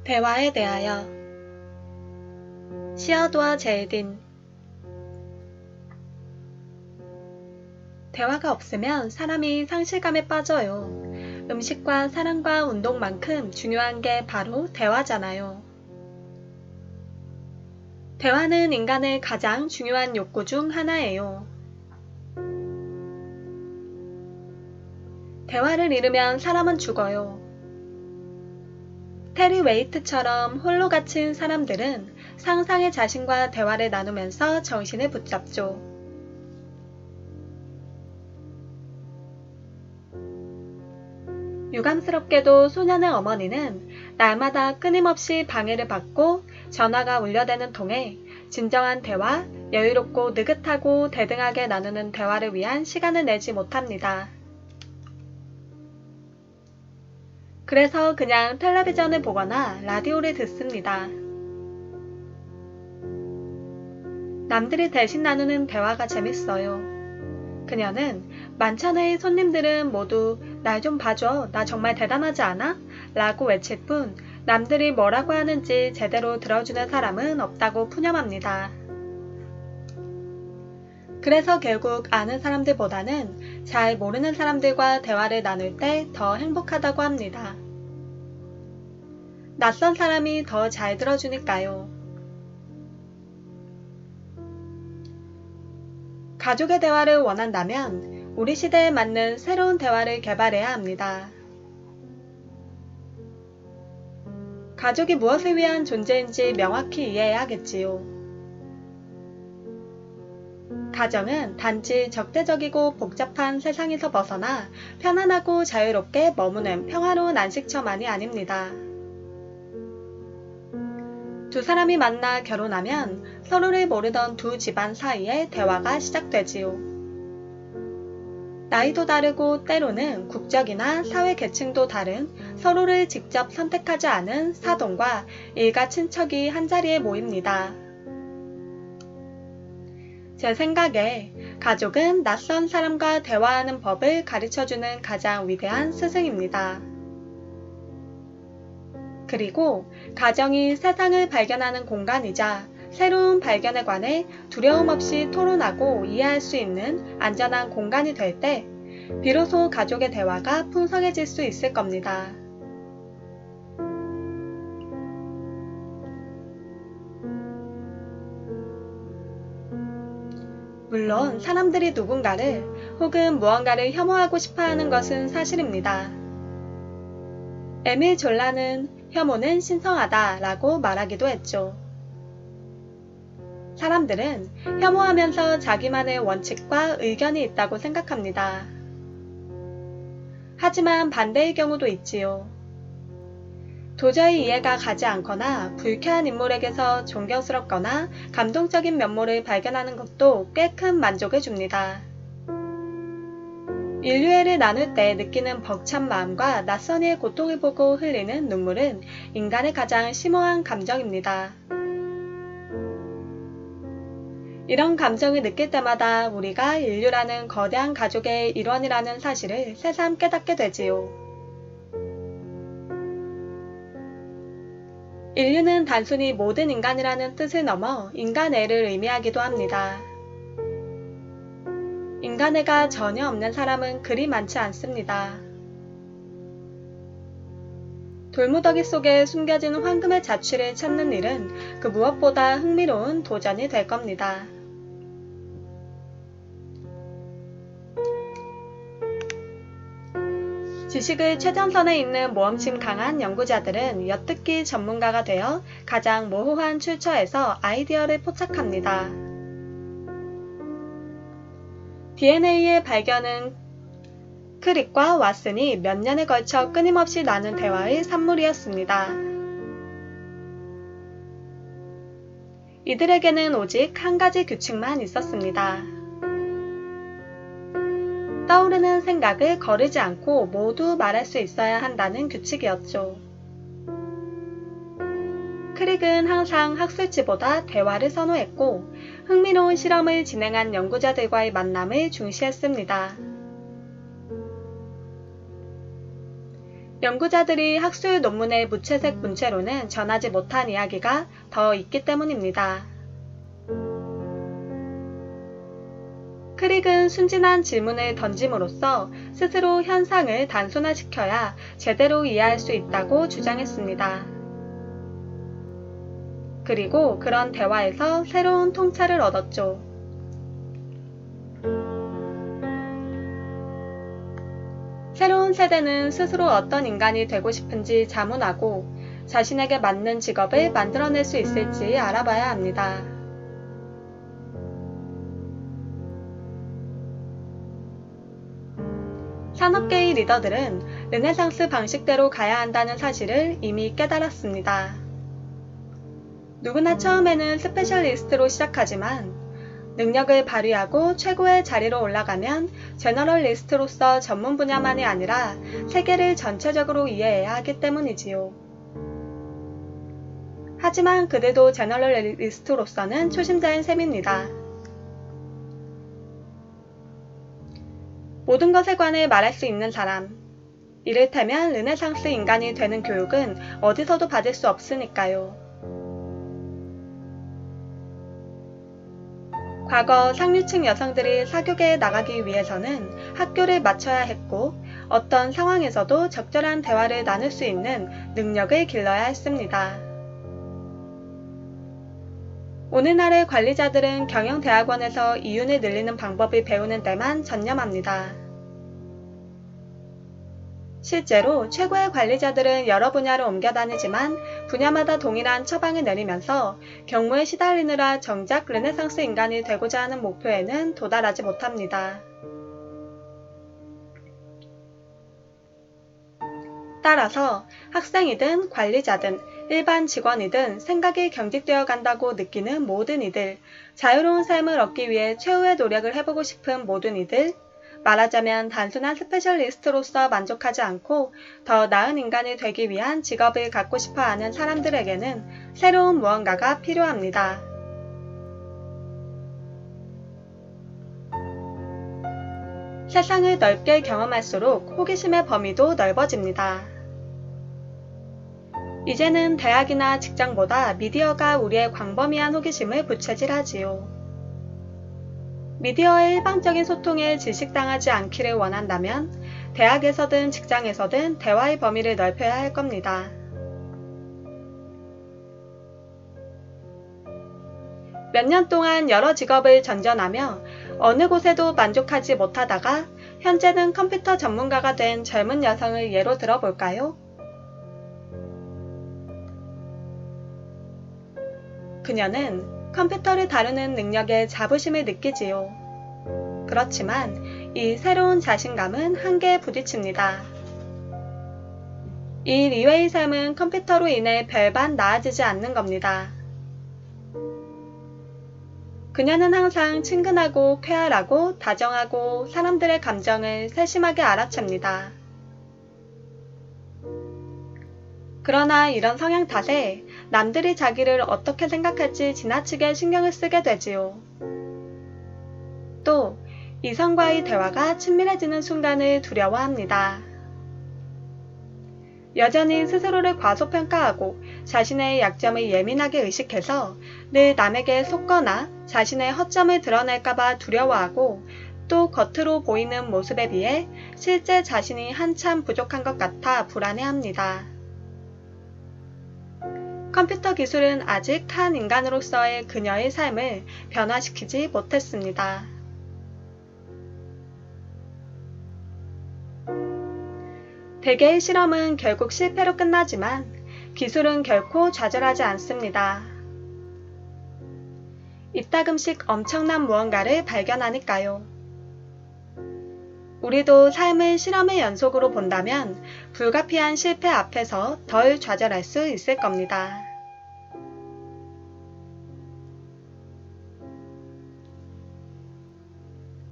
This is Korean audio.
대화에 대하여 시어도어 제이딘. 대화가 없으면 사람이 상실감에 빠져요. 음식과 사랑과 운동만큼 중요한 게 바로 대화잖아요. 대화는 인간의 가장 중요한 욕구 중 하나예요. 대화를 잃으면 사람은 죽어요. 테리 웨이트처럼 홀로 갇힌 사람들은 상상의 자신과 대화를 나누면서 정신을 붙잡죠. 유감스럽게도 소년의 어머니는 날마다 끊임없이 방해를 받고 전화가 울려대는 통에 진정한 대화, 여유롭고 느긋하고 대등하게 나누는 대화를 위한 시간을 내지 못합니다. 그래서 그냥 텔레비전을 보거나 라디오를 듣습니다. 남들이 대신 나누는 대화가 재밌어요. 그녀는 만천의 손님들은 모두 날 좀 봐줘, 나 정말 대단하지 않아? 라고 외칠 뿐 남들이 뭐라고 하는지 제대로 들어주는 사람은 없다고 푸념합니다. 그래서 결국 아는 사람들보다는 잘 모르는 사람들과 대화를 나눌 때 더 행복하다고 합니다. 낯선 사람이 더 잘 들어주니까요. 가족의 대화를 원한다면 우리 시대에 맞는 새로운 대화를 개발해야 합니다. 가족이 무엇을 위한 존재인지 명확히 이해해야겠지요. 가정은 단지 적대적이고 복잡한 세상에서 벗어나 편안하고 자유롭게 머무는 평화로운 안식처만이 아닙니다. 두 사람이 만나 결혼하면 서로를 모르던 두 집안 사이에 대화가 시작되지요. 나이도 다르고 때로는 국적이나 사회 계층도 다른 서로를 직접 선택하지 않은 사돈과 일가 친척이 한자리에 모입니다. 제 생각에 가족은 낯선 사람과 대화하는 법을 가르쳐주는 가장 위대한 스승입니다. 그리고 가정이 세상을 발견하는 공간이자 새로운 발견에 관해 두려움 없이 토론하고 이해할 수 있는 안전한 공간이 될 때 비로소 가족의 대화가 풍성해질 수 있을 겁니다. 물론 사람들이 누군가를 혹은 무언가를 혐오하고 싶어하는 것은 사실입니다. 에밀 졸라는 혐오는 신성하다 라고 말하기도 했죠. 사람들은 혐오하면서 자기만의 원칙과 의견이 있다고 생각합니다. 하지만 반대의 경우도 있지요. 도저히 이해가 가지 않거나 불쾌한 인물에게서 존경스럽거나 감동적인 면모를 발견하는 것도 꽤 큰 만족을 줍니다. 인류애를 나눌 때 느끼는 벅찬 마음과 낯선 이의 고통을 보고 흘리는 눈물은 인간의 가장 심오한 감정입니다. 이런 감정을 느낄 때마다 우리가 인류라는 거대한 가족의 일원이라는 사실을 새삼 깨닫게 되지요. 인류는 단순히 모든 인간이라는 뜻을 넘어 인간애를 의미하기도 합니다. 인간애가 전혀 없는 사람은 그리 많지 않습니다. 돌무더기 속에 숨겨진 황금의 자취를 찾는 일은 그 무엇보다 흥미로운 도전이 될 겁니다. 지식의 최전선에 있는 모험심 강한 연구자들은 엿듣기 전문가가 되어 가장 모호한 출처에서 아이디어를 포착합니다. DNA의 발견은 크릭과 왓슨이 몇 년에 걸쳐 끊임없이 나눈 대화의 산물이었습니다. 이들에게는 오직 한 가지 규칙만 있었습니다. 떠오르는 생각을 거르지 않고 모두 말할 수 있어야 한다는 규칙이었죠. 크릭은 항상 학술지보다 대화를 선호했고 흥미로운 실험을 진행한 연구자들과의 만남을 중시했습니다. 연구자들이 학술 논문의 무채색 문체로는 전하지 못한 이야기가 더 있기 때문입니다. 크릭은 순진한 질문을 던짐으로써 스스로 현상을 단순화시켜야 제대로 이해할 수 있다고 주장했습니다. 그리고 그런 대화에서 새로운 통찰을 얻었죠. 새로운 세대는 스스로 어떤 인간이 되고 싶은지 자문하고 자신에게 맞는 직업을 만들어낼 수 있을지 알아봐야 합니다. 산업계의 리더들은 르네상스 방식대로 가야 한다는 사실을 이미 깨달았습니다. 누구나 처음에는 스페셜리스트로 시작하지만 능력을 발휘하고 최고의 자리로 올라가면 제너럴리스트로서 전문 분야만이 아니라 세계를 전체적으로 이해해야 하기 때문이지요. 하지만 그들도 제너럴리스트로서는 초심자인 셈입니다. 모든 것에 관해 말할 수 있는 사람, 이를테면 르네상스 인간이 되는 교육은 어디서도 받을 수 없으니까요. 과거 상류층 여성들이 사교계에 나가기 위해서는 학교를 마쳐야 했고 어떤 상황에서도 적절한 대화를 나눌 수 있는 능력을 길러야 했습니다. 오늘날의 관리자들은 경영대학원에서 이윤을 늘리는 방법을 배우는 데만 전념합니다. 실제로 최고의 관리자들은 여러 분야로 옮겨 다니지만 분야마다 동일한 처방을 내리면서 경무에 시달리느라 정작 르네상스 인간이 되고자 하는 목표에는 도달하지 못합니다. 따라서 학생이든 관리자든 일반 직원이든 생각이 경직되어 간다고 느끼는 모든 이들, 자유로운 삶을 얻기 위해 최후의 노력을 해보고 싶은 모든 이들, 말하자면 단순한 스페셜리스트로서 만족하지 않고 더 나은 인간이 되기 위한 직업을 갖고 싶어 하는 사람들에게는 새로운 무언가가 필요합니다. 세상을 넓게 경험할수록 호기심의 범위도 넓어집니다. 이제는 대학이나 직장보다 미디어가 우리의 광범위한 호기심을 부채질하지요. 미디어의 일방적인 소통에 질식당하지 않기를 원한다면 대학에서든 직장에서든 대화의 범위를 넓혀야 할 겁니다. 몇 년 동안 여러 직업을 전전하며 어느 곳에도 만족하지 못하다가 현재는 컴퓨터 전문가가 된 젊은 여성을 예로 들어볼까요? 그녀는 컴퓨터를 다루는 능력에 자부심을 느끼지요. 그렇지만 이 새로운 자신감은 한계에 부딪힙니다. 이 리웨이 삶은 컴퓨터로 인해 별반 나아지지 않는 겁니다. 그녀는 항상 친근하고 쾌활하고 다정하고 사람들의 감정을 세심하게 알아챕니다. 그러나 이런 성향 탓에 남들이 자기를 어떻게 생각할지 지나치게 신경을 쓰게 되지요. 또 이성과의 대화가 친밀해지는 순간을 두려워합니다. 여전히 스스로를 과소평가하고 자신의 약점을 예민하게 의식해서 늘 남에게 속거나 자신의 허점을 드러낼까봐 두려워하고 또 겉으로 보이는 모습에 비해 실제 자신이 한참 부족한 것 같아 불안해합니다. 컴퓨터 기술은 아직 한 인간으로서의 그녀의 삶을 변화시키지 못했습니다. 대개의 실험은 결국 실패로 끝나지만 기술은 결코 좌절하지 않습니다. 이따금씩 엄청난 무언가를 발견하니까요. 우리도 삶을 실험의 연속으로 본다면 불가피한 실패 앞에서 덜 좌절할 수 있을 겁니다.